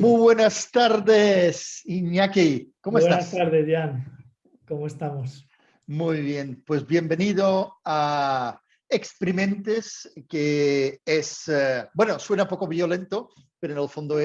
Muy buenas tardes, Iñaki. ¿Cómo Buenas estás? tardes, Jan. ¿Cómo estamos? Muy bien, pues bienvenido a Experimentes, que es, bueno, suena un poco violento, pero en el fondo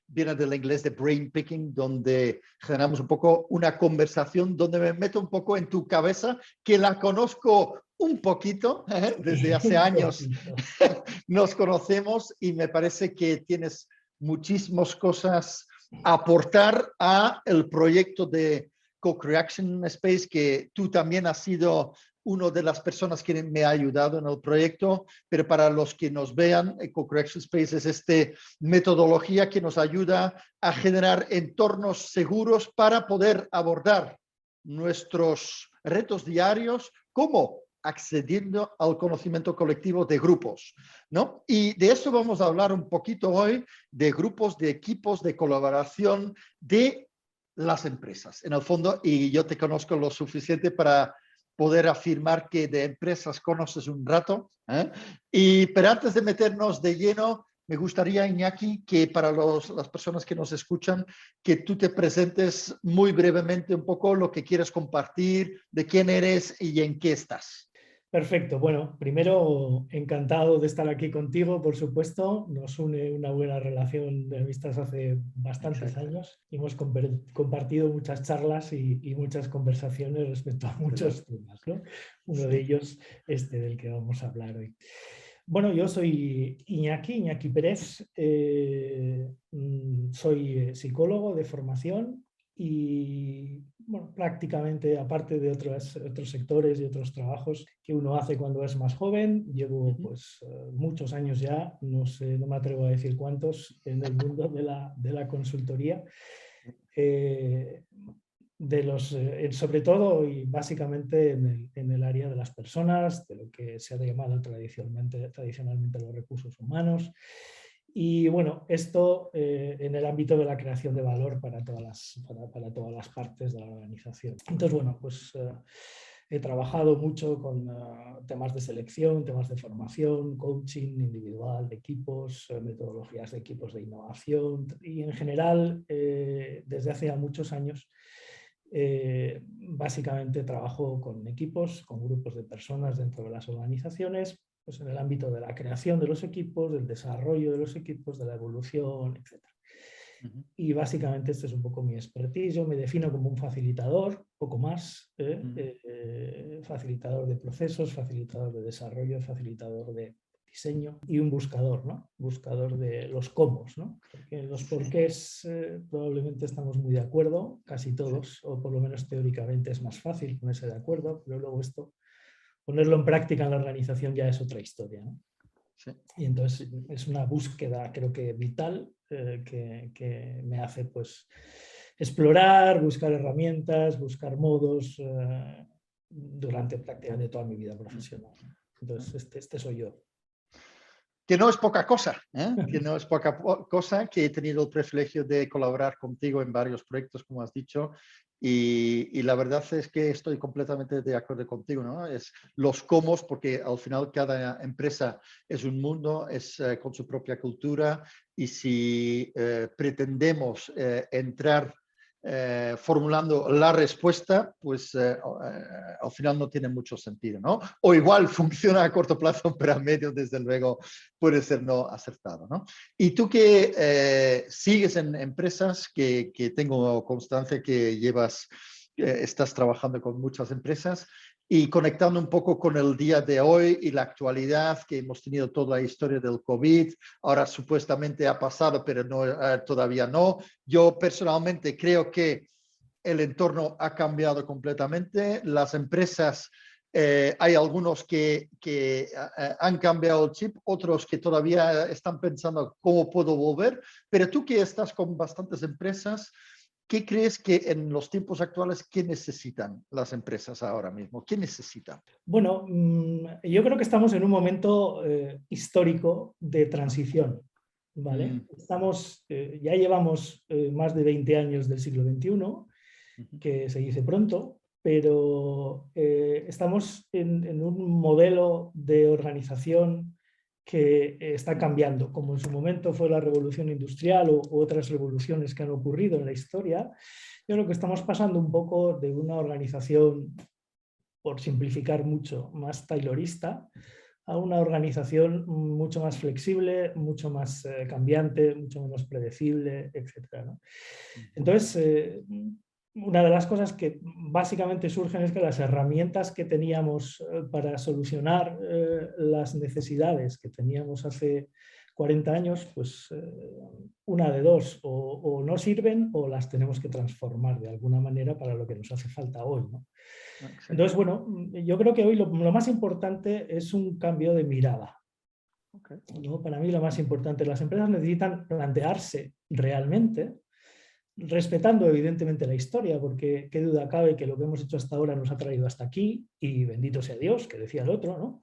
viene del inglés de brain picking, donde generamos un poco una conversación, donde me meto un poco en tu cabeza, que la conozco un poquito, desde hace Un años poquito. nos conocemos y me parece que tienes muchísimas cosas a aportar a el proyecto de Co-Creation Space, que tú también has sido una de las personas que me ha ayudado en el proyecto, pero para los que nos vean, Co-Creation Space es esta metodología que nos ayuda a generar entornos seguros para poder abordar nuestros retos diarios, como accediendo al conocimiento colectivo de grupos, ¿no? Y de eso vamos a hablar un poquito hoy, de grupos, de equipos, de colaboración, de las empresas, en el fondo, y yo te conozco lo suficiente para poder afirmar que de empresas conoces un rato, ¿eh? Pero antes de meternos de lleno, me gustaría, Iñaki, que para las personas que nos escuchan, que tú te presentes muy brevemente un poco lo que quieres compartir, de quién eres y en qué estás. Perfecto. Bueno, primero, encantado de estar aquí contigo, por supuesto. Nos une una buena relación de amistad hace bastantes Exacto. años. Hemos compartido muchas charlas y muchas conversaciones respecto a muchos temas, ¿no? Uno de Sí. ellos, este del que vamos a hablar hoy. Bueno, yo soy Iñaki Pérez, soy psicólogo de formación y bueno, prácticamente, aparte de otros sectores y otros trabajos que uno hace cuando es más joven, llevo pues muchos años ya, no sé, no me atrevo a decir cuántos, en el mundo de la consultoría. Sobre todo y básicamente en el área de las personas, de lo que se ha llamado tradicionalmente los recursos humanos. Y bueno, esto en el ámbito de la creación de valor para para todas las partes de la organización. Entonces, bueno, pues he trabajado mucho con temas de selección, temas de formación, coaching individual de equipos, metodologías de equipos de innovación y en general, desde hace ya muchos años, básicamente trabajo con equipos, con grupos de personas dentro de las organizaciones, pues en el ámbito de la creación de los equipos, del desarrollo de los equipos, de la evolución, etc. Y básicamente este es un poco mi expertise. Yo me defino como un facilitador, poco más, facilitador de procesos, facilitador de desarrollo, facilitador de diseño y un buscador, ¿no? Buscador de los cómo, ¿no? Porque los porqués probablemente estamos muy de acuerdo, casi todos, o por lo menos teóricamente es más fácil ponerse de acuerdo, pero luego esto, ponerlo en práctica en la organización ya es otra historia, ¿no? Sí. Y entonces es una búsqueda, creo que vital, que me hace pues explorar, buscar herramientas, buscar modos durante prácticamente toda mi vida profesional. Entonces, este soy yo. Que no es poca cosa, ¿eh? Que no es poca cosa, que he tenido el privilegio de colaborar contigo en varios proyectos, como has dicho, y la verdad es que estoy completamente de acuerdo contigo, ¿no? Es los cómo, porque al final cada empresa es un mundo, es con su propia cultura, y si pretendemos entrar formulando la respuesta, pues al final no tiene mucho sentido, ¿no? O igual funciona a corto plazo, pero a medio, desde luego, puede ser no acertado, ¿no? Y tú que sigues en empresas, que tengo constancia que estás trabajando con muchas empresas, y conectando un poco con el día de hoy y la actualidad, que hemos tenido toda la historia del COVID, ahora supuestamente ha pasado, pero no, todavía no. Yo personalmente creo que el entorno ha cambiado completamente. Las empresas, hay algunos que han cambiado el chip, otros que todavía están pensando cómo puedo volver. Pero tú que estás con bastantes empresas, ¿qué crees que en los tiempos actuales, qué necesitan las empresas ahora mismo? ¿Qué necesitan? Bueno, yo creo que estamos en un momento histórico de transición, ¿vale? Ya llevamos más de 20 años del siglo XXI, que se dice pronto, pero estamos en un modelo de organización que está cambiando, como en su momento fue la revolución industrial u otras revoluciones que han ocurrido en la historia. Yo creo que estamos pasando un poco de una organización, por simplificar mucho, más taylorista, a una organización mucho más flexible, mucho más cambiante, mucho menos predecible, etc., ¿no? Entonces, una de las cosas que básicamente surgen es que las herramientas que teníamos para solucionar las necesidades que teníamos hace 40 años, pues una de dos, o no sirven o las tenemos que transformar de alguna manera para lo que nos hace falta hoy, ¿no? Entonces, bueno, yo creo que hoy lo más importante es un cambio de mirada. ¿No? Para mí lo más importante, las empresas necesitan plantearse realmente, respetando evidentemente la historia, porque qué duda cabe que lo que hemos hecho hasta ahora nos ha traído hasta aquí, y bendito sea Dios, que decía el otro, ¿no?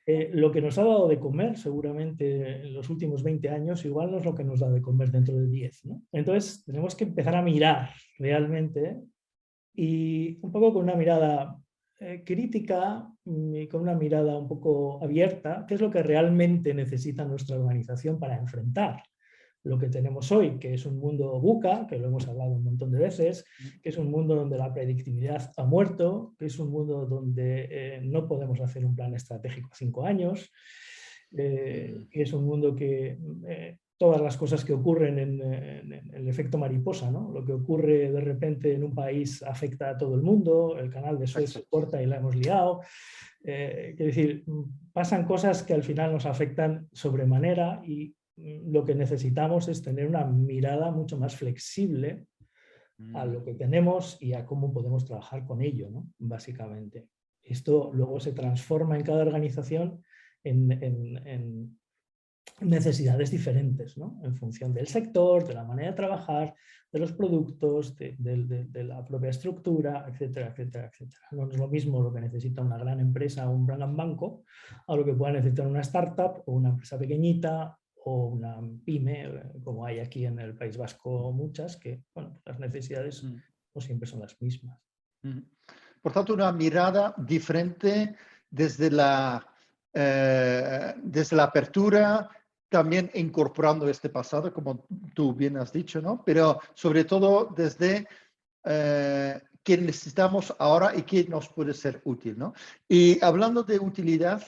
Lo que nos ha dado de comer seguramente en los últimos 20 años igual no es lo que nos da de comer dentro de 10, ¿no? Entonces tenemos que empezar a mirar realmente, y un poco con una mirada crítica y con una mirada un poco abierta, qué es lo que realmente necesita nuestra organización para enfrentar lo que tenemos hoy, que es un mundo VUCA, que lo hemos hablado un montón de veces, que es un mundo donde la predictibilidad ha muerto, que es un mundo donde no podemos hacer un plan estratégico a 5 años, que es un mundo que todas las cosas que ocurren en el efecto mariposa, ¿no? Lo que ocurre de repente en un país afecta a todo el mundo, el canal de Suez se corta y la hemos liado. Es decir, pasan cosas que al final nos afectan sobremanera, y lo que necesitamos es tener una mirada mucho más flexible a lo que tenemos y a cómo podemos trabajar con ello, ¿no? Básicamente. Esto luego se transforma en cada organización en necesidades diferentes, ¿no? En función del sector, de la manera de trabajar, de los productos, de la propia estructura, etcétera, etcétera, etcétera. No es lo mismo lo que necesita una gran empresa o un gran banco a lo que pueda necesitar una startup o una empresa pequeñita o una pyme, como hay aquí en el País Vasco muchas, que bueno, las necesidades no siempre son las mismas. Por tanto, una mirada diferente desde la apertura, también incorporando este pasado, como tú bien has dicho, ¿no? Pero sobre todo desde qué necesitamos ahora y qué nos puede ser útil, ¿no? Y hablando de utilidad,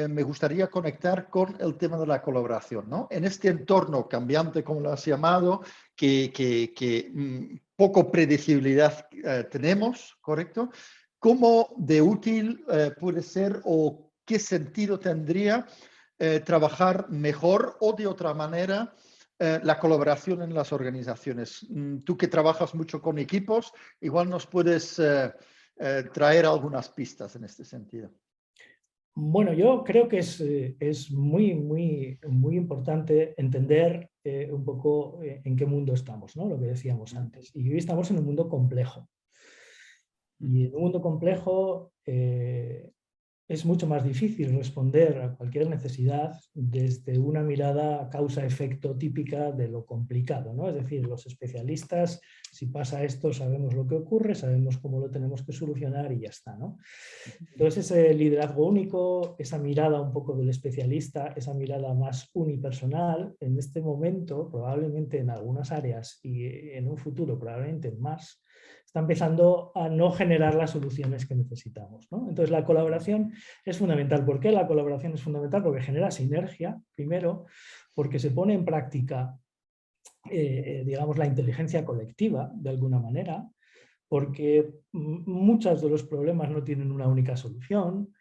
me gustaría conectar con el tema de la colaboración, ¿no? En este entorno cambiante, como lo has llamado, que poco predecibilidad tenemos, ¿correcto? ¿Cómo de útil puede ser o qué sentido tendría trabajar mejor o de otra manera la colaboración en las organizaciones? Tú que trabajas mucho con equipos, igual nos puedes traer algunas pistas en este sentido. Bueno, yo creo que es muy, muy, muy importante entender un poco en qué mundo estamos, ¿no? Lo que decíamos antes. Y hoy estamos en un mundo complejo. Y en un mundo complejo es mucho más difícil responder a cualquier necesidad desde una mirada causa-efecto típica de lo complicado, ¿no? Es decir, los especialistas, si pasa esto, sabemos lo que ocurre, sabemos cómo lo tenemos que solucionar y ya está, ¿no? Entonces ese liderazgo único, esa mirada un poco del especialista, esa mirada más unipersonal, en este momento, probablemente en algunas áreas y en un futuro probablemente en más, está empezando a no generar las soluciones que necesitamos, ¿no? Entonces la colaboración es fundamental. ¿Por qué la colaboración es fundamental? Porque genera sinergia, primero, porque se pone en práctica, digamos, la inteligencia colectiva, de alguna manera, porque muchos de los problemas no tienen una única solución,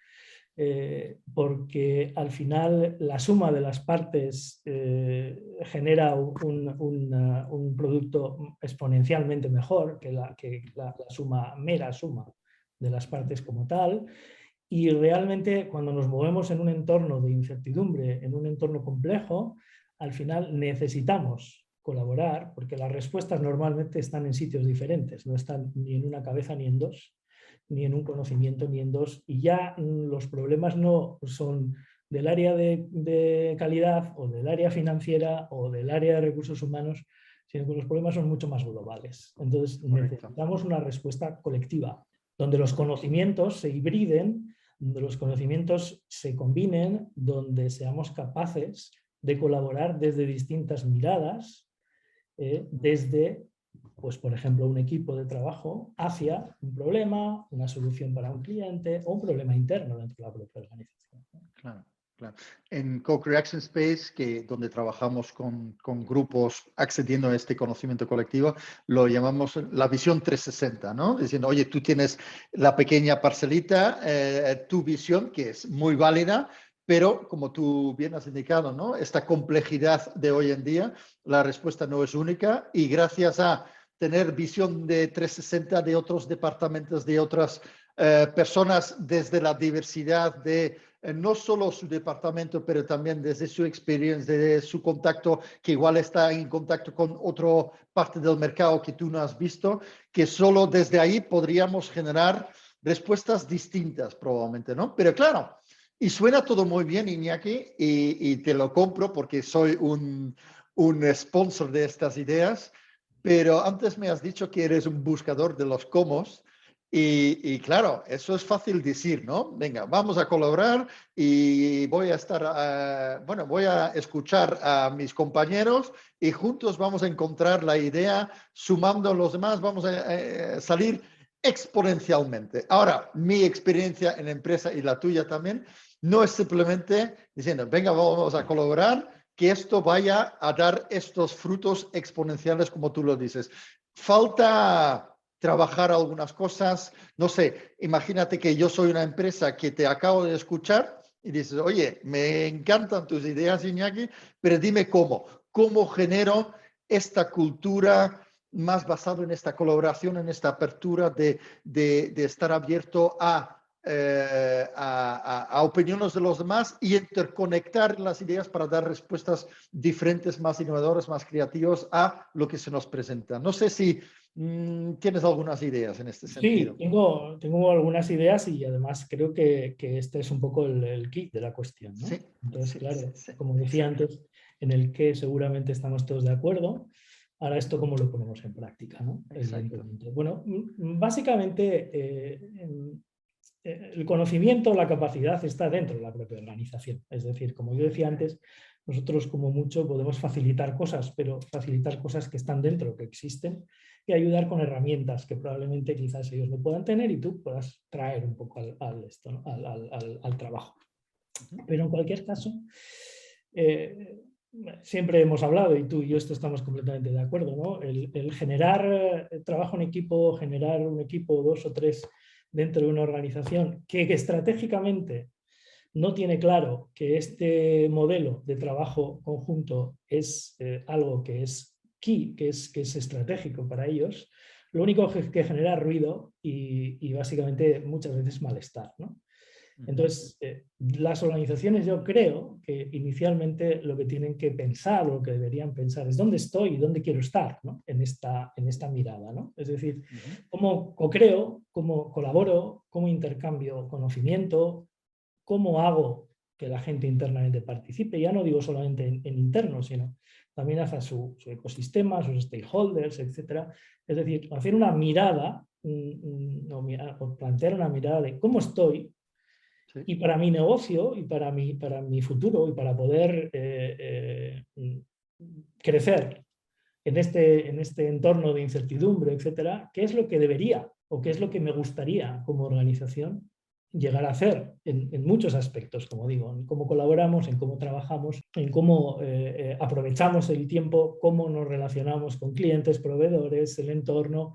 porque al final la suma de las partes genera un producto exponencialmente mejor que la mera suma de las partes como tal. Y realmente cuando nos movemos en un entorno de incertidumbre, en un entorno complejo, al final necesitamos colaborar, porque las respuestas normalmente están en sitios diferentes, no están ni en una cabeza ni en dos, ni en un conocimiento ni en dos, y ya los problemas no son del área de calidad o del área financiera o del área de recursos humanos, sino que los problemas son mucho más globales. Entonces necesitamos una respuesta colectiva, donde los conocimientos se hibriden donde los conocimientos se combinen, donde seamos capaces de colaborar desde distintas miradas, desde, pues, por ejemplo, un equipo de trabajo hacia un problema, una solución para un cliente o un problema interno dentro de la propia organización. Claro, claro. En Co-Creation Space, donde trabajamos con grupos accediendo a este conocimiento colectivo, lo llamamos la visión 360, ¿no? Diciendo, oye, tú tienes la pequeña parcelita, tu visión, que es muy válida, pero como tú bien has indicado, ¿no? Esta complejidad de hoy en día, la respuesta no es única y gracias a tener visión de 360 de otros departamentos, de otras personas, desde la diversidad de no solo su departamento, pero también desde su experiencia, desde su contacto, que igual está en contacto con otra parte del mercado que tú no has visto, que solo desde ahí podríamos generar respuestas distintas probablemente, ¿no? Pero claro, y suena todo muy bien, Iñaki, y te lo compro porque soy un sponsor de estas ideas, pero antes me has dicho que eres un buscador de los cómo. Y claro, eso es fácil decir, ¿no? Venga, vamos a colaborar y voy a estar, bueno, voy a escuchar a mis compañeros y juntos vamos a encontrar la idea, sumando a los demás, vamos a salir exponencialmente. Ahora, mi experiencia en la empresa y la tuya también, no es simplemente diciendo, venga, vamos a colaborar, que esto vaya a dar estos frutos exponenciales como tú lo dices. Falta trabajar algunas cosas, no sé, imagínate que yo soy una empresa que te acabo de escuchar y dices, oye, me encantan tus ideas, Iñaki, pero dime cómo genero esta cultura más basada en esta colaboración, en esta apertura de estar abierto a opiniones de los demás y interconectar las ideas para dar respuestas diferentes, más innovadoras, más creativas a lo que se nos presenta. No sé si tienes algunas ideas en este sentido. Sí, tengo algunas ideas y además creo que este es un poco el kit de la cuestión, ¿no? Sí, Entonces, sí, sí, claro, sí, como decía exacto. antes, en el que seguramente estamos todos de acuerdo. Ahora, esto cómo lo ponemos en práctica, ¿no? Exacto. Evidentemente. Bueno, básicamente el conocimiento, la capacidad está dentro de la propia organización. Es decir, como yo decía antes, nosotros como mucho podemos facilitar cosas, pero facilitar cosas que están dentro, que existen, y ayudar con herramientas que probablemente quizás ellos no puedan tener y tú puedas traer un poco al trabajo. Pero en cualquier caso, siempre hemos hablado, y tú y yo esto estamos completamente de acuerdo, ¿no? El generar trabajo en equipo, generar un equipo, 2 o 3 dentro de una organización que estratégicamente no tiene claro que este modelo de trabajo conjunto es algo que es key, que es estratégico para ellos, lo único que genera ruido y básicamente muchas veces malestar, ¿no? Entonces, las organizaciones yo creo que inicialmente lo que tienen que pensar o lo que deberían pensar es dónde estoy y dónde quiero estar, ¿no? en esta mirada, ¿no? Es decir, cómo co-creo, cómo colaboro, cómo intercambio conocimiento, cómo hago que la gente internamente participe. Ya no digo solamente en interno, sino también hacia su ecosistema, sus stakeholders, etc. Es decir, hacer una mirada o plantear una mirada de cómo estoy Sí. y para mi negocio y para mi futuro y para poder crecer en este entorno de incertidumbre, etcétera, qué es lo que debería o qué es lo que me gustaría como organización llegar a hacer en muchos aspectos, como digo, en cómo colaboramos, en cómo trabajamos, en cómo aprovechamos el tiempo, cómo nos relacionamos con clientes, proveedores, el entorno,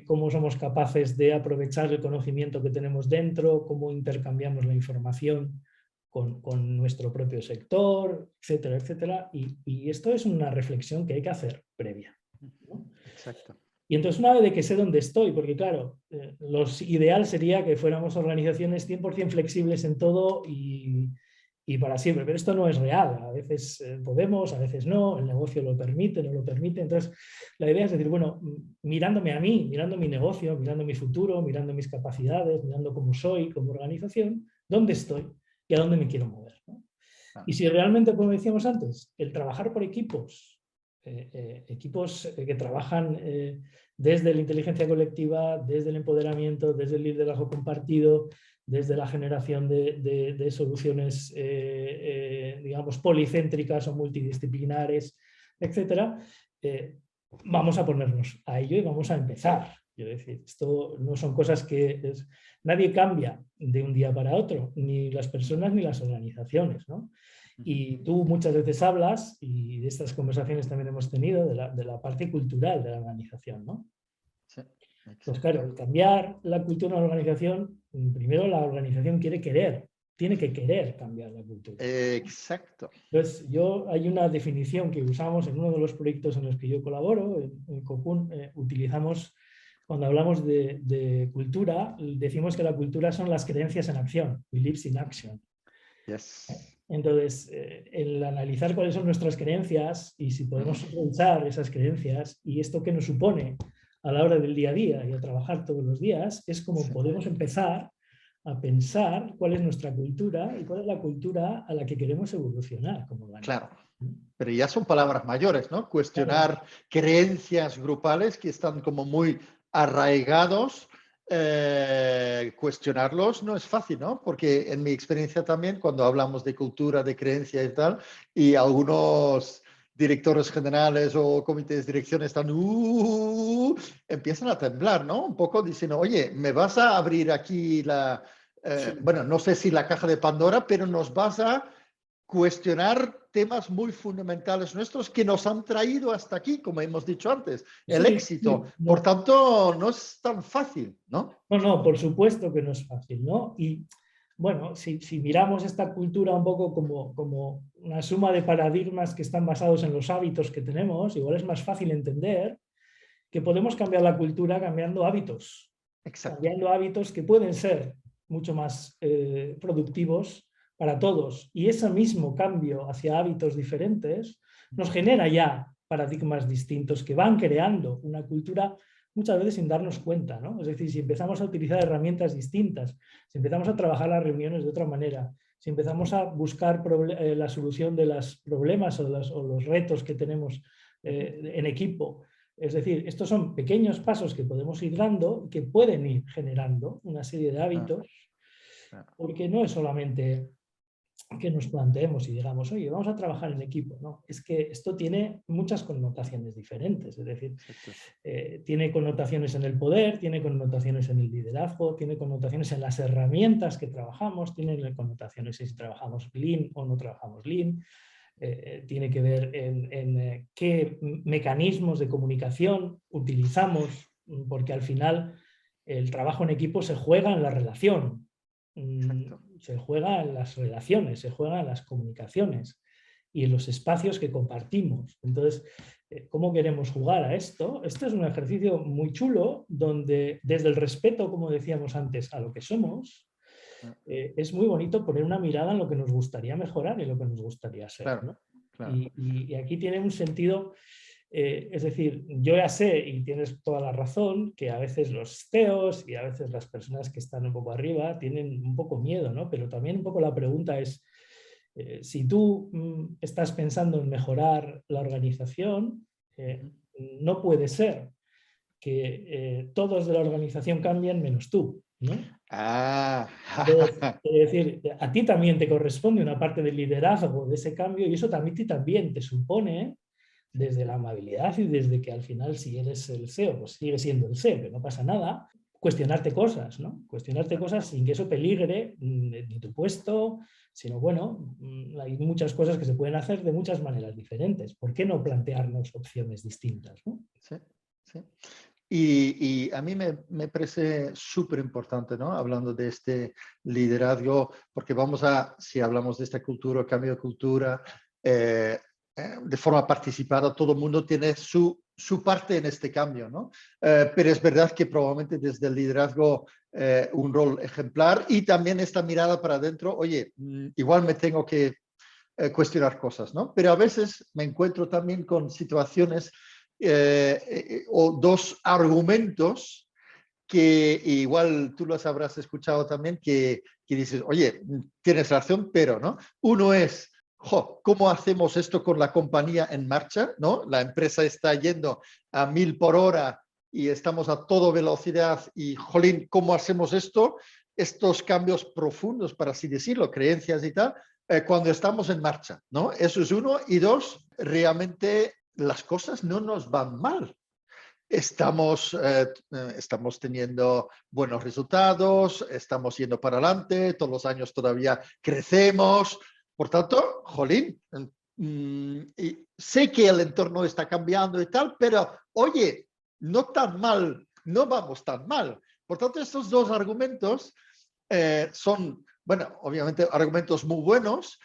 cómo somos capaces de aprovechar el conocimiento que tenemos dentro, cómo intercambiamos la información con nuestro propio sector, etcétera, etcétera. Y esto es una reflexión que hay que hacer previa, ¿no? Exacto. Y entonces una vez de que sé dónde estoy, porque claro, lo ideal sería que fuéramos organizaciones 100% flexibles en todo y para siempre, pero esto no es real. A veces podemos, a veces no, el negocio lo permite, no lo permite. Entonces la idea es decir, bueno, mirándome a mí, mirando mi negocio, mirando mi futuro, mirando mis capacidades, mirando cómo soy como organización, dónde estoy y a dónde me quiero mover, ¿no? Y si realmente, como decíamos antes, el trabajar por equipos, equipos que trabajan desde la inteligencia colectiva, desde el empoderamiento, desde el liderazgo compartido, desde la generación de soluciones, digamos, policéntricas o multidisciplinares, etcétera, vamos a ponernos a ello y vamos a empezar. Quiero decir, esto no son cosas que... nadie cambia de un día para otro, ni las personas ni las organizaciones, ¿no? Y tú muchas veces hablas, y de estas conversaciones también hemos tenido, de la parte cultural de la organización, ¿no? Sí, pues claro, el cambiar la cultura de la organización, primero la organización tiene que querer cambiar la cultura. Exacto. Entonces, hay una definición que usamos en uno de los proyectos en los que yo colaboro, en Cocoon, utilizamos, cuando hablamos de cultura, decimos que la cultura son las creencias en acción, beliefs in action. Yes. Entonces, el analizar cuáles son nuestras creencias y si podemos usar esas creencias y esto que nos supone a la hora del día a día y a trabajar todos los días, es como podemos empezar a pensar cuál es nuestra cultura y cuál es la cultura a la que queremos evolucionar como organización. Claro, pero ya son palabras mayores, ¿no? Cuestionar creencias grupales que están como muy arraigados. Cuestionarlos no es fácil, ¿no? Porque en mi experiencia también, cuando hablamos de cultura, de creencia y tal, y algunos directores generales o comités de dirección están, empiezan a temblar, ¿no? Un poco diciendo, oye, ¿me vas a abrir aquí la, bueno, no sé si la caja de Pandora, pero nos vas a cuestionar temas muy fundamentales nuestros que nos han traído hasta aquí, como hemos dicho antes, el éxito. No. Por tanto, no es tan fácil, ¿no? No, por supuesto que no es fácil, ¿no? Y bueno, si miramos esta cultura un poco como una suma de paradigmas que están basados en los hábitos que tenemos, igual es más fácil entender que podemos cambiar la cultura cambiando hábitos. Exacto. Cambiando hábitos que pueden ser mucho más productivos para todos. Y ese mismo cambio hacia hábitos diferentes nos genera ya paradigmas distintos que van creando una cultura muchas veces sin darnos cuenta, ¿no? Es decir, si empezamos a utilizar herramientas distintas, si empezamos a trabajar las reuniones de otra manera, si empezamos a buscar la solución de los problemas o los retos que tenemos en equipo, es decir, estos son pequeños pasos que podemos ir dando, que pueden ir generando una serie de hábitos, porque no es solamente que nos planteemos y digamos, oye, vamos a trabajar en equipo. No, es que esto tiene muchas connotaciones diferentes, es decir, tiene connotaciones en el poder, tiene connotaciones en el liderazgo, tiene connotaciones en las herramientas que trabajamos, tiene connotaciones en si trabajamos Lean o no trabajamos Lean, tiene que ver en qué mecanismos de comunicación utilizamos, porque al final el trabajo en equipo se juega en la relación. Se juega en las relaciones, se juega en las comunicaciones y en los espacios que compartimos. Entonces, ¿cómo queremos jugar a esto? Esto es un ejercicio muy chulo donde desde el respeto, como decíamos antes, a lo que somos, es muy bonito poner una mirada en lo que nos gustaría mejorar y lo que nos gustaría ser. Claro, ¿no? claro. Y aquí tiene un sentido... es decir, yo ya sé, y tienes toda la razón, que a veces los CEOs y a veces las personas que están un poco arriba tienen un poco miedo, ¿no? Pero también un poco la pregunta es, si tú estás pensando en mejorar la organización, no puede ser que todos de la organización cambien menos tú, ¿no? Entonces, es decir, a ti también te corresponde una parte del liderazgo de ese cambio y eso también te supone desde la amabilidad y desde que al final si eres el CEO, pues sigue siendo el CEO, que no pasa nada, cuestionarte cosas, ¿no? Cuestionarte cosas sin que eso peligre ni tu puesto, sino bueno, hay muchas cosas que se pueden hacer de muchas maneras diferentes. ¿Por qué no plantearnos opciones distintas, ¿no? Sí, sí. Y a mí me parece súper importante, ¿no? Hablando de este liderazgo, porque si hablamos de esta cultura, cambio de cultura, de forma participada, todo el mundo tiene su parte en este cambio, ¿no? Pero es verdad que probablemente desde el liderazgo un rol ejemplar y también esta mirada para adentro, oye, igual me tengo que cuestionar cosas, ¿no? Pero a veces me encuentro también con situaciones o dos argumentos que igual tú los habrás escuchado también, que dices, oye, tienes razón, pero, ¿no? Uno es, ¿cómo hacemos esto con la compañía en marcha? ¿No? La empresa está yendo a 1000 por hora y estamos a toda velocidad y, jolín, ¿cómo hacemos esto? estos cambios profundos, para así decirlo, creencias y tal, cuando estamos en marcha, ¿no? Eso es uno. Y dos, realmente las cosas no nos van mal. Estamos teniendo buenos resultados, estamos yendo para adelante, todos los años todavía crecemos. Por tanto, jolín, y sé que el entorno está cambiando y tal, pero oye, no tan mal, no vamos tan mal. Por tanto, estos dos argumentos son, bueno, obviamente argumentos muy buenos.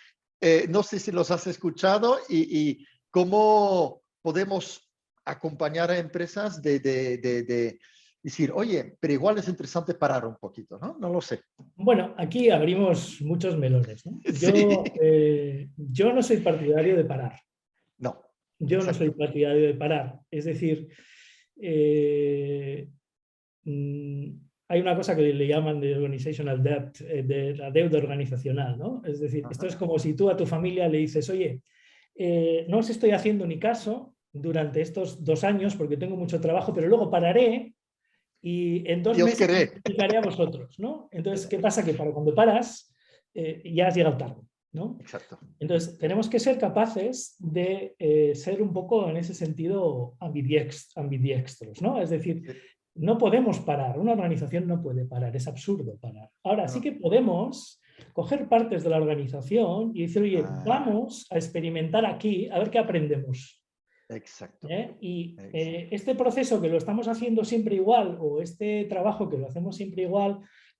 No sé si los has escuchado y cómo podemos acompañar a empresas de decir, oye, pero igual es interesante parar un poquito, ¿no? No lo sé. Bueno, aquí abrimos muchos melones, ¿no? Sí. Yo no soy partidario de parar. No. Yo no soy Exacto. partidario de parar. Es decir, hay una cosa que le llaman de organizational debt, de la deuda organizacional, ¿no? Es decir, esto Ajá. es como si tú a tu familia le dices, oye, no os estoy haciendo ni caso durante estos 2 años porque tengo mucho trabajo, pero luego pararé y en 2 Dios meses me quiere. dedicaré a vosotros, ¿no? Entonces, ¿qué pasa? Que para cuando paras, ya has llegado tarde, ¿no? Exacto. Entonces, tenemos que ser capaces de ser un poco en ese sentido ambidiestros, ¿no? Es decir, Sí. no podemos parar, una organización no puede parar, es absurdo parar. Ahora sí No. que podemos coger partes de la organización y decir, oye, Ah, vamos a experimentar aquí, a ver qué aprendemos. exacto. Y Exacto. este proceso que lo estamos haciendo siempre igual o este trabajo que lo hacemos siempre igual,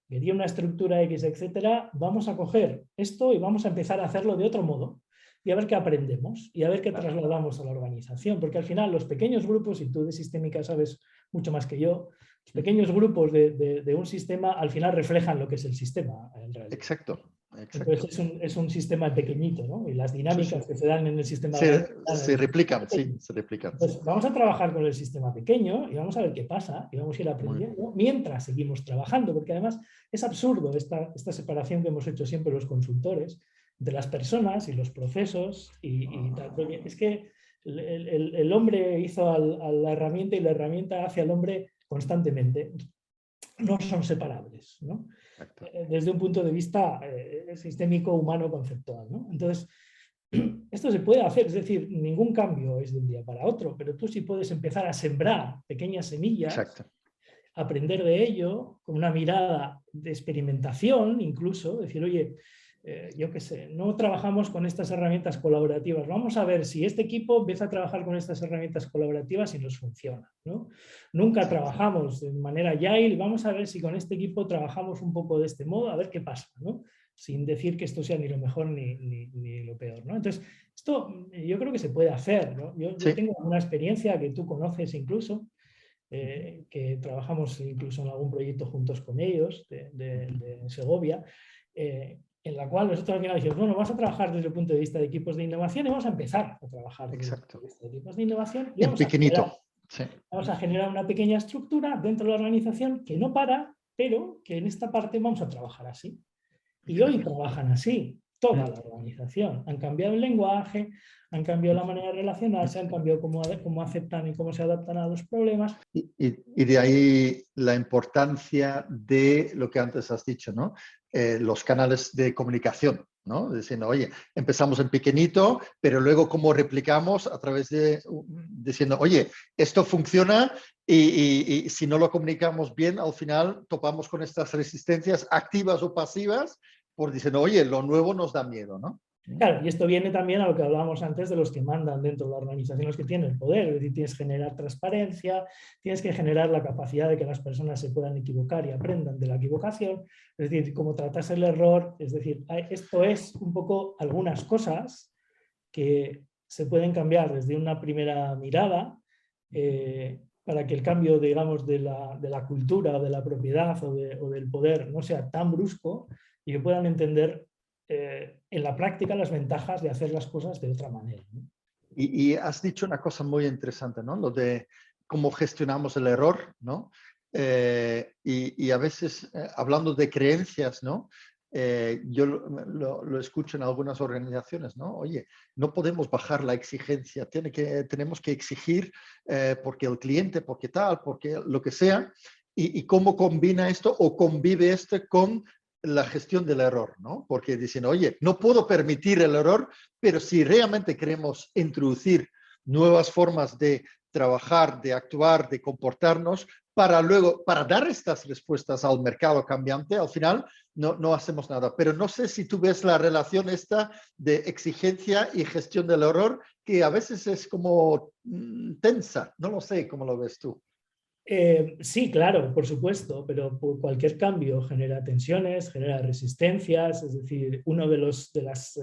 que tiene una estructura X, etcétera, vamos a coger esto y vamos a empezar a hacerlo de otro modo y a ver qué aprendemos y a ver qué Claro. trasladamos a la organización. Porque al final los pequeños grupos, y tú de sistémica sabes mucho más que yo, los pequeños grupos de un sistema al final reflejan lo que es el sistema en realidad. Exacto. Exacto. Entonces es un sistema pequeñito, ¿no? Y las Sí, sí. dinámicas que se dan en el sistema grande Se replican, sí, se replican, sí. pues vamos a trabajar con el sistema pequeño y vamos a ver qué pasa y vamos a ir Muy bien. aprendiendo mientras seguimos trabajando, porque además es absurdo esta separación que hemos hecho siempre los consultores de las personas y los procesos y tal. Porque es que el hombre hizo a la herramienta y la herramienta hace al hombre constantemente. No son separables, ¿no? Exacto. Desde un punto de vista sistémico, humano, conceptual, ¿no? Entonces, esto se puede hacer, es decir, ningún cambio es de un día para otro, pero tú sí puedes empezar a sembrar pequeñas semillas, Exacto. aprender de ello con una mirada de experimentación, incluso, decir, oye, yo qué sé, no trabajamos con estas herramientas colaborativas, vamos a ver si este equipo empieza a trabajar con estas herramientas colaborativas y nos funciona, ¿no? Nunca Exacto. trabajamos de manera agile, vamos a ver si con este equipo trabajamos un poco de este modo, a ver qué pasa, ¿no? Sin decir que esto sea ni lo mejor ni lo peor, ¿no? Entonces, esto yo creo que se puede hacer, ¿no? Yo Sí. tengo una experiencia que tú conoces incluso, que trabajamos incluso en algún proyecto juntos con ellos, de Segovia, en la cual nosotros al final dijimos, bueno, vamos a trabajar desde el punto de vista de equipos de innovación y vamos a empezar a trabajar desde el punto Exacto. de vista de equipos de innovación y En pequeñito. Sí. vamos a generar una pequeña estructura dentro de la organización que no para, pero que en esta parte vamos a trabajar así. Y hoy Exacto. trabajan así, toda Mm. la organización. Han cambiado el lenguaje, han cambiado la manera de relacionarse, han cambiado cómo aceptan y cómo se adaptan a los problemas. Y de ahí la importancia de lo que antes has dicho, ¿no? Los canales de comunicación, ¿no? Diciendo, oye, empezamos en pequeñito, pero luego cómo replicamos a través de diciendo, oye, esto funciona y si no lo comunicamos bien, al final topamos con estas resistencias activas o pasivas por diciendo, oye, lo nuevo nos da miedo, ¿no? Claro, y esto viene también a lo que hablábamos antes de los que mandan dentro de la organización, los que tienen el poder. Es decir, tienes que generar transparencia, tienes que generar la capacidad de que las personas se puedan equivocar y aprendan de la equivocación. Es decir, cómo tratas el error. Es decir, esto es un poco algunas cosas que se pueden cambiar desde una primera mirada para que el cambio, digamos, de la cultura o de la propiedad o del poder no sea tan brusco y que puedan entender en la práctica las ventajas de hacer las cosas de otra manera, ¿no? Y has dicho una cosa muy interesante, ¿no? Lo de cómo gestionamos el error, ¿no? Y a veces, hablando de creencias, ¿no? Yo lo escucho en algunas organizaciones, ¿no? Oye, no podemos bajar la exigencia, tenemos que exigir porque el cliente, porque tal, porque lo que sea. y cómo combina esto o convive esto con la gestión del error, ¿no? Porque dicen, oye, no puedo permitir el error, pero si realmente queremos introducir nuevas formas de trabajar, de actuar, de comportarnos, para luego, para dar estas respuestas al mercado cambiante, al final no hacemos nada. Pero no sé si tú ves la relación esta de exigencia y gestión del error, que a veces es como tensa. No lo sé, ¿cómo lo ves tú? Sí, claro, por supuesto, pero cualquier cambio genera tensiones, genera resistencias, es decir, una de las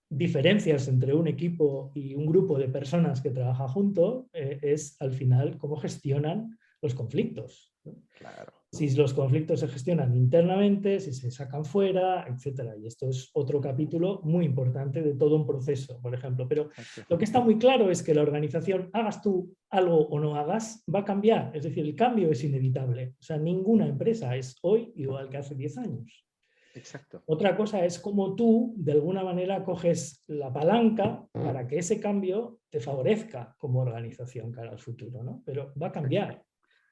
diferencias entre un equipo y un grupo de personas que trabaja junto es al final cómo gestionan los conflictos, ¿no? Claro. Si los conflictos se gestionan internamente, si se sacan fuera, etcétera. Y esto es otro capítulo muy importante de todo un proceso, por ejemplo. Pero Exacto. lo que está muy claro es que la organización, hagas tú algo o no hagas, va a cambiar. Es decir, el cambio es inevitable. O sea, ninguna empresa es hoy igual que hace 10 años. Exacto. Otra cosa es cómo tú, de alguna manera, coges la palanca para que ese cambio te favorezca como organización cara al futuro, ¿no? Pero va a cambiar,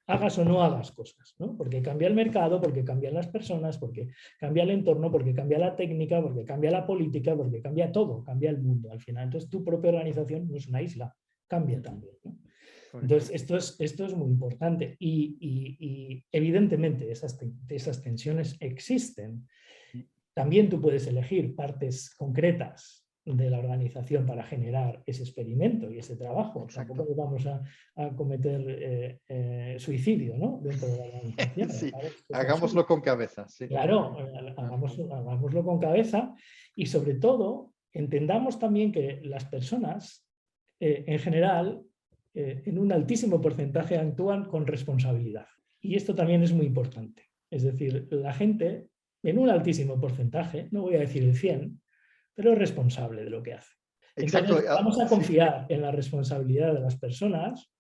hagas o no hagas cosas, ¿no? Porque cambia el mercado, porque cambian las personas, porque cambia el entorno, porque cambia la técnica, porque cambia la política, porque cambia todo, cambia el mundo al final. Entonces, tu propia organización no es una isla, cambia también, ¿no? Entonces, esto es muy importante y evidentemente esas tensiones existen. También tú puedes elegir partes concretas de la organización para generar ese experimento y ese trabajo. Exacto. Tampoco vamos a cometer suicidio, ¿no? Dentro de la organización. Sí, Claro, hagámoslo con cabeza. Sí. claro, hagámoslo con cabeza y sobre todo entendamos también que las personas en general en un altísimo porcentaje actúan con responsabilidad. Y esto también es muy importante. Es decir, la gente en un altísimo porcentaje, no voy a decir el 100, pero es responsable de lo que hace. Exacto. Entonces, vamos a Sí. confiar en la responsabilidad de las personas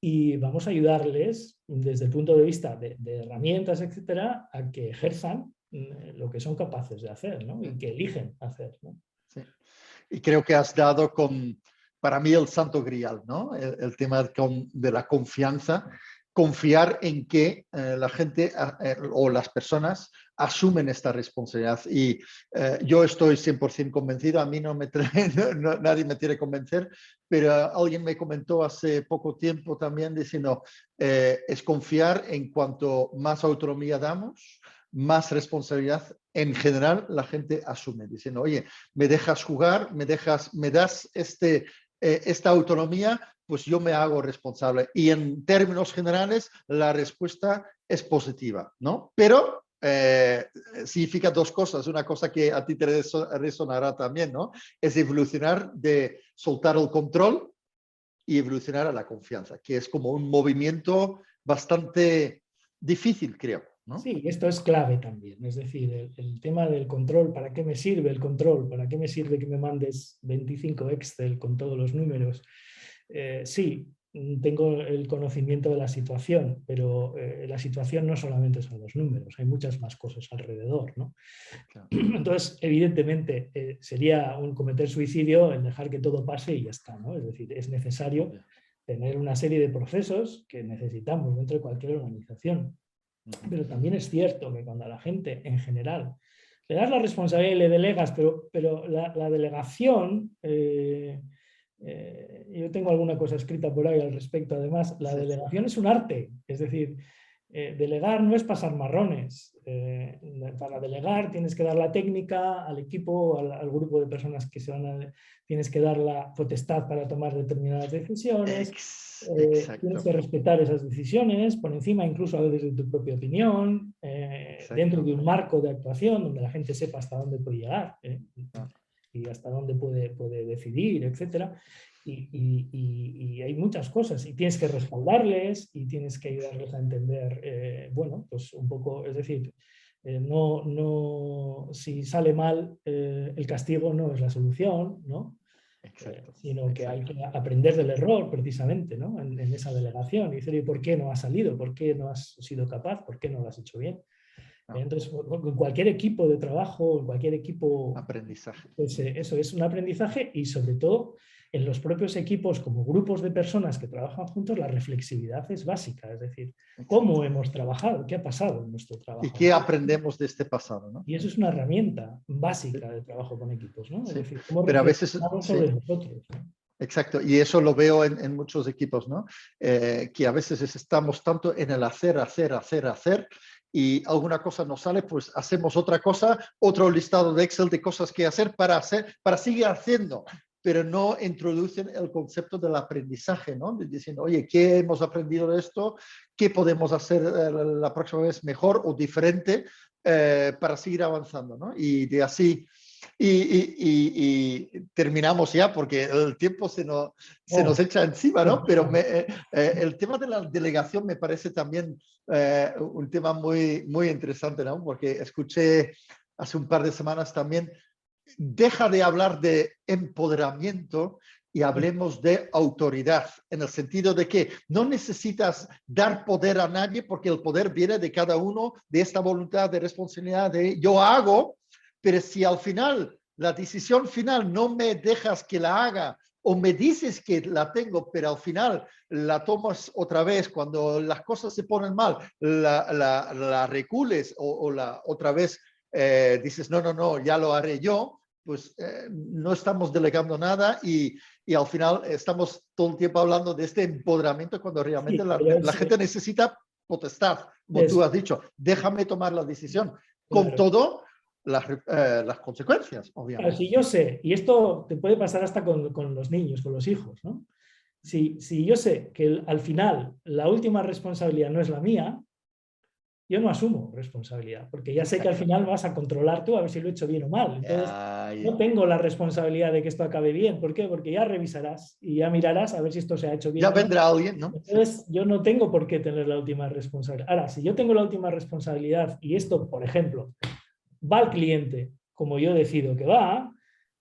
y vamos a ayudarles desde el punto de vista de herramientas, etcétera, a que ejerzan lo que son capaces de hacer, ¿no? Y que eligen hacer, ¿no? Sí. Y creo que has dado para mí, el santo grial, ¿no? El tema de la confianza, confiar en que la gente o las personas asumen esta responsabilidad. Y yo estoy 100% convencido, a mí nadie me tiene que convencer, pero alguien me comentó hace poco tiempo también diciendo, es confiar en cuanto más autonomía damos, más responsabilidad en general la gente asume, diciendo, oye, me dejas jugar, me das esta autonomía, pues yo me hago responsable. Y en términos generales, la respuesta es positiva, ¿no? Pero significa dos cosas. Una cosa que a ti te resonará también, ¿no? Es evolucionar de soltar el control y evolucionar a la confianza, que es como un movimiento bastante difícil, creo, ¿no? Sí, esto es clave también. Es decir, el tema del control, ¿para qué me sirve el control? ¿Para qué me sirve que me mandes 25 Excel con todos los números? Sí, tengo el conocimiento de la situación, pero la situación no solamente son los números, hay muchas más cosas alrededor, ¿no? Claro. Entonces, evidentemente, sería un cometer suicidio en dejar que todo pase y ya está, ¿no? Es decir, es necesario tener una serie de procesos que necesitamos dentro de cualquier organización. Pero también es cierto que cuando a la gente en general le das la responsabilidad y le delegas, pero la delegación, yo tengo alguna cosa escrita por ahí al respecto, además, la delegación es un arte, es decir, delegar no es pasar marrones. Para delegar tienes que dar la técnica al equipo, al grupo de personas que tienes que dar la potestad para tomar determinadas decisiones. Tienes que respetar esas decisiones por encima incluso a veces de tu propia opinión, dentro de un marco de actuación donde la gente sepa hasta dónde puede llegar y hasta dónde puede decidir, etcétera. Y hay muchas cosas y tienes que respaldarles y tienes que ayudarles a entender, bueno, pues un poco, es decir, si sale mal el castigo no es la solución, ¿no? Sino que hay que aprender del error precisamente, ¿no? En esa delegación y decir, ¿y por qué no ha salido? ¿Por qué no has sido capaz? ¿Por qué no lo has hecho bien? Entonces, en cualquier equipo de trabajo, en cualquier equipo, aprendizaje. pues, eso es un aprendizaje y sobre todo en los propios equipos, como grupos de personas que trabajan juntos, la reflexividad es básica. Es decir, cómo hemos trabajado, qué ha pasado en nuestro trabajo. Y qué aprendemos de este pasado, ¿no? Y eso es una herramienta básica de trabajo con equipos, ¿no? Sí. Es decir, cómo Pero a veces, reflexionamos sí. sobre nosotros, ¿no? Exacto, y eso lo veo en muchos equipos, ¿no? Que a veces estamos tanto en el hacer, y alguna cosa no sale, pues hacemos otra cosa, otro listado de Excel de cosas que hacer, para seguir haciendo, pero no introducen el concepto del aprendizaje, ¿no? Diciendo, oye, ¿qué hemos aprendido de esto? ¿Qué podemos hacer la próxima vez mejor o diferente para seguir avanzando, ¿no? Y de así... Y terminamos ya porque el tiempo se nos echa encima, ¿no? Pero el tema de la delegación me parece también un tema muy, muy interesante, ¿no? Porque escuché hace un par de semanas también, deja de hablar de empoderamiento y hablemos de autoridad, en el sentido de que no necesitas dar poder a nadie porque el poder viene de cada uno, de esta voluntad de responsabilidad de yo hago. Pero si al final, la decisión final no me dejas que la haga o me dices que la tengo, pero al final la tomas otra vez, cuando las cosas se ponen mal, la recules o otra vez dices, no, ya lo haré yo, pues no estamos delegando nada y al final estamos todo el tiempo hablando de este empoderamiento cuando realmente la gente necesita potestad, como tú has dicho, déjame tomar la decisión, con todo las consecuencias, obviamente. Claro, si yo sé, y esto te puede pasar hasta con los niños, con los hijos, ¿no? Si yo sé que al final la última responsabilidad no es la mía, yo no asumo responsabilidad, porque ya sé que al final vas a controlar tú a ver si lo he hecho bien o mal. Entonces, no tengo la responsabilidad de que esto acabe bien. ¿Por qué? Porque ya revisarás y ya mirarás a ver si esto se ha hecho bien. Ya vendrá alguien, ¿no? Entonces, yo no tengo por qué tener la última responsabilidad. Ahora, si yo tengo la última responsabilidad y esto, por ejemplo, va al cliente como yo decido que va,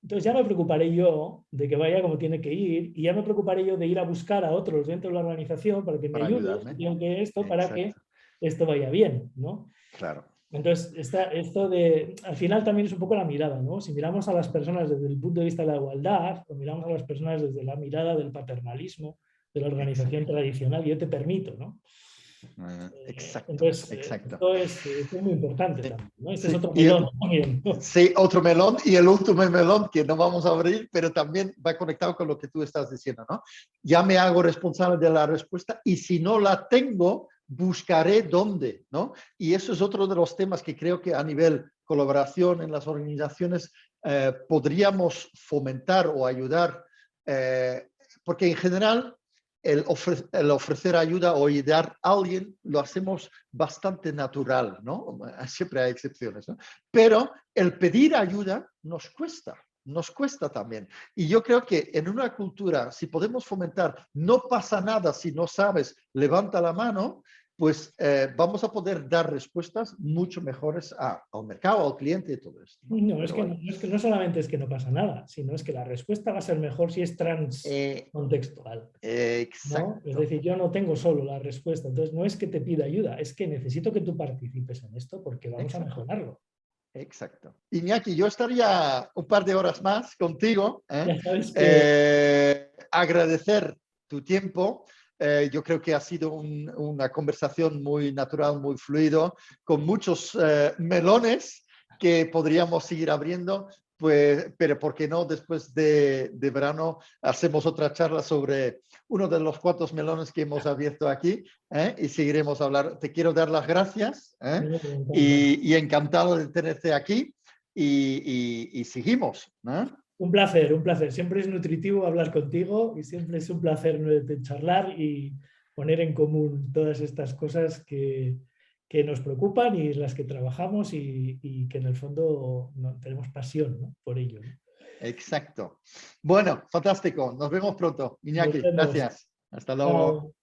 entonces ya me preocuparé yo de que vaya como tiene que ir y ya me preocuparé yo de ir a buscar a otros dentro de la organización para que me ayuden que esto, para que esto vaya bien, ¿no? Claro. Entonces, al final también es un poco la mirada, ¿no? Si miramos a las personas desde el punto de vista de la igualdad, o miramos a las personas desde la mirada del paternalismo, de la organización tradicional, yo te permito, ¿no? Exacto. Entonces, exacto. Esto es muy importante también, ¿no? Este es otro melón también, ¿no? Sí, otro melón, y el último melón que no vamos a abrir, pero también va conectado con lo que tú estás diciendo, ¿no? Ya me hago responsable de la respuesta y si no la tengo, buscaré dónde, ¿no? Y eso es otro de los temas que creo que a nivel colaboración en las organizaciones podríamos fomentar o ayudar, porque en general el ofrecer ayuda o ayudar a alguien lo hacemos bastante natural, ¿no? Siempre hay excepciones, ¿no? Pero el pedir ayuda nos cuesta también. Y yo creo que en una cultura, si podemos fomentar, no pasa nada si no sabes, levanta la mano, pues vamos a poder dar respuestas mucho mejores al mercado, al cliente y todo esto, ¿no? No, no solamente es que no pasa nada, sino es que la respuesta va a ser mejor si es transcontextual. Exacto. ¿No? Es decir, yo no tengo solo la respuesta, entonces no es que te pida ayuda, es que necesito que tú participes en esto porque vamos a mejorarlo. Exacto. Iñaki, yo estaría un par de horas más contigo. Ya sabes que... Agradecer tu tiempo. Yo creo que ha sido una conversación muy natural, muy fluido, con muchos melones que podríamos seguir abriendo, pues, pero ¿por qué no? Después de verano hacemos otra charla sobre uno de los cuantos melones que hemos abierto aquí y seguiremos a hablar. Te quiero dar las gracias y encantado de tenerte aquí y seguimos. Un placer, un placer. Siempre es nutritivo hablar contigo y siempre es un placer charlar y poner en común todas estas cosas que nos preocupan y las que trabajamos y que en el fondo tenemos pasión, ¿no? Por ello, ¿no? Exacto. Bueno, fantástico. Nos vemos pronto. Iñaki, gracias. Hasta luego. Chao.